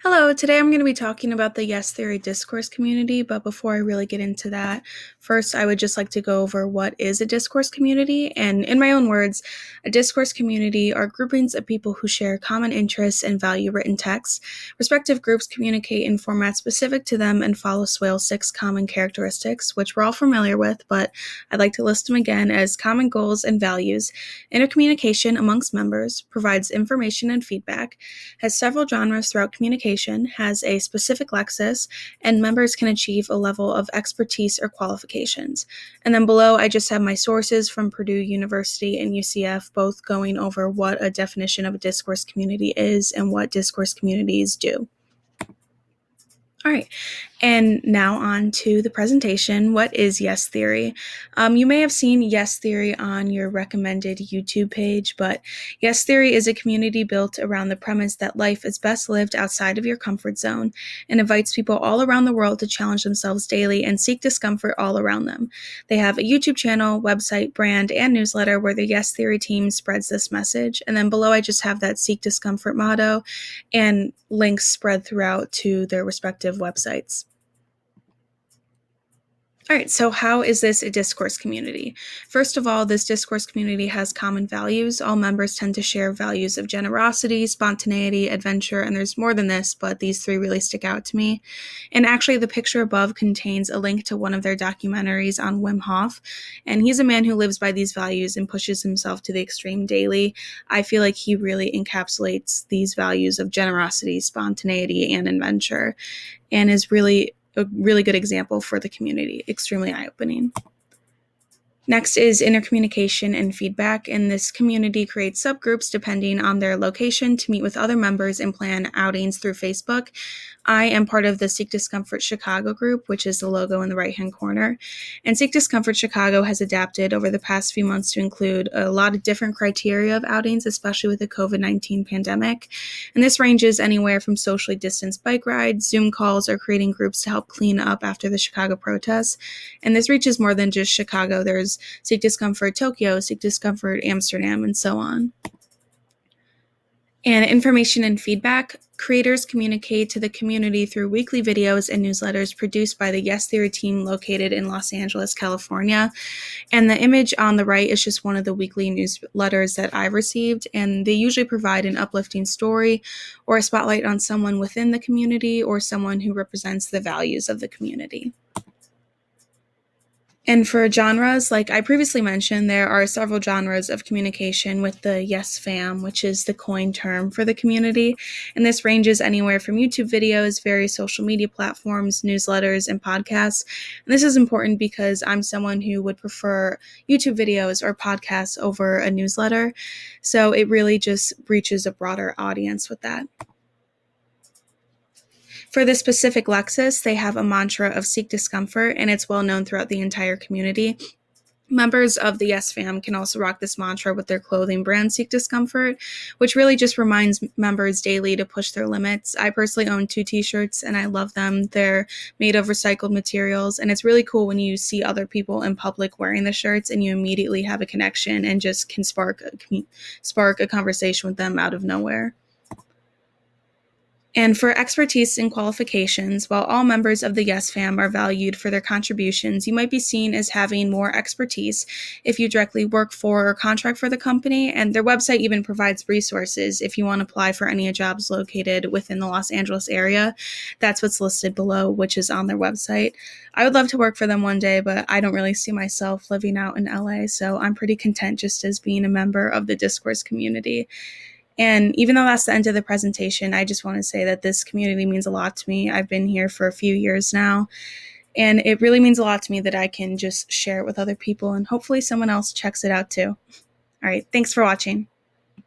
Hello, today I'm going to be talking about the Yes Theory discourse community, but before I really get into that, first I would just like to go over what is a discourse community. And in my own words, a discourse community are groupings of people who share common interests and value written text. Respective groups communicate in formats specific to them and follow Swale's 6 common characteristics, which we're all familiar with, but I'd like to list them again as common goals and values. Intercommunication amongst members, provides information and feedback, has several genres throughout communication, has a specific lexis, and members can achieve a level of expertise or qualifications. And then below, I just have my sources from Purdue University and UCF, both going over what a definition of a discourse community is and what discourse communities do. All right, and now on to the presentation. What is Yes Theory? You may have seen Yes Theory on your recommended YouTube page, but Yes Theory is a community built around the premise that life is best lived outside of your comfort zone and invites people all around the world to challenge themselves daily and seek discomfort all around them. They have a YouTube channel, website, brand, and newsletter where the Yes Theory team spreads this message. And then below, I just have that Seek Discomfort motto and links spread throughout to their respective websites. All right, so how is this a discourse community? First of all, this discourse community has common values. All members tend to share values of generosity, spontaneity, adventure, and there's more than this, but these three really stick out to me. And actually, the picture above contains a link to one of their documentaries on Wim Hof, and he's a man who lives by these values and pushes himself to the extreme daily. I feel like he really encapsulates these values of generosity, spontaneity, and adventure, and is really a really good example for the community. Extremely eye-opening. Next is intercommunication and feedback, and this community creates subgroups depending on their location to meet with other members and plan outings through Facebook. I am part of the Seek Discomfort Chicago group, which is the logo in the right-hand corner. And Seek Discomfort Chicago has adapted over the past few months to include a lot of different criteria of outings, especially with the COVID-19 pandemic. And this ranges anywhere from socially distanced bike rides, Zoom calls, or creating groups to help clean up after the Chicago protests. And this reaches more than just Chicago. There's Seek Discomfort Tokyo, Seek Discomfort Amsterdam, and so on. And information and feedback. Creators communicate to the community through weekly videos and newsletters produced by the Yes Theory team located in Los Angeles, California. And the image on the right is just one of the weekly newsletters that I've received, and they usually provide an uplifting story or a spotlight on someone within the community or someone who represents the values of the community. And for genres, like I previously mentioned, there are several genres of communication with the Yes Fam, which is the coined term for the community. And this ranges anywhere from YouTube videos, various social media platforms, newsletters, and podcasts. And this is important because I'm someone who would prefer YouTube videos or podcasts over a newsletter. So it really just reaches a broader audience with that. For this specific Lexus, they have a mantra of seek discomfort, and it's well known throughout the entire community. Members of the Yes Fam can also rock this mantra with their clothing brand Seek Discomfort, which really just reminds members daily to push their limits. I personally own 2 t-shirts and I love them. They're made of recycled materials, and it's really cool when you see other people in public wearing the shirts and you immediately have a connection and just can spark a conversation with them out of nowhere. And for expertise and qualifications, while all members of the Yes Fam are valued for their contributions, you might be seen as having more expertise if you directly work for or contract for the company, and their website even provides resources if you want to apply for any jobs located within the Los Angeles area. That's what's listed below, which is on their website. I would love to work for them one day, but I don't really see myself living out in LA, so I'm pretty content just as being a member of the discourse community. And even though that's the end of the presentation, I just want to say that this community means a lot to me. I've been here for a few years now, and it really means a lot to me that I can just share it with other people, and hopefully someone else checks it out too. All right, thanks for watching.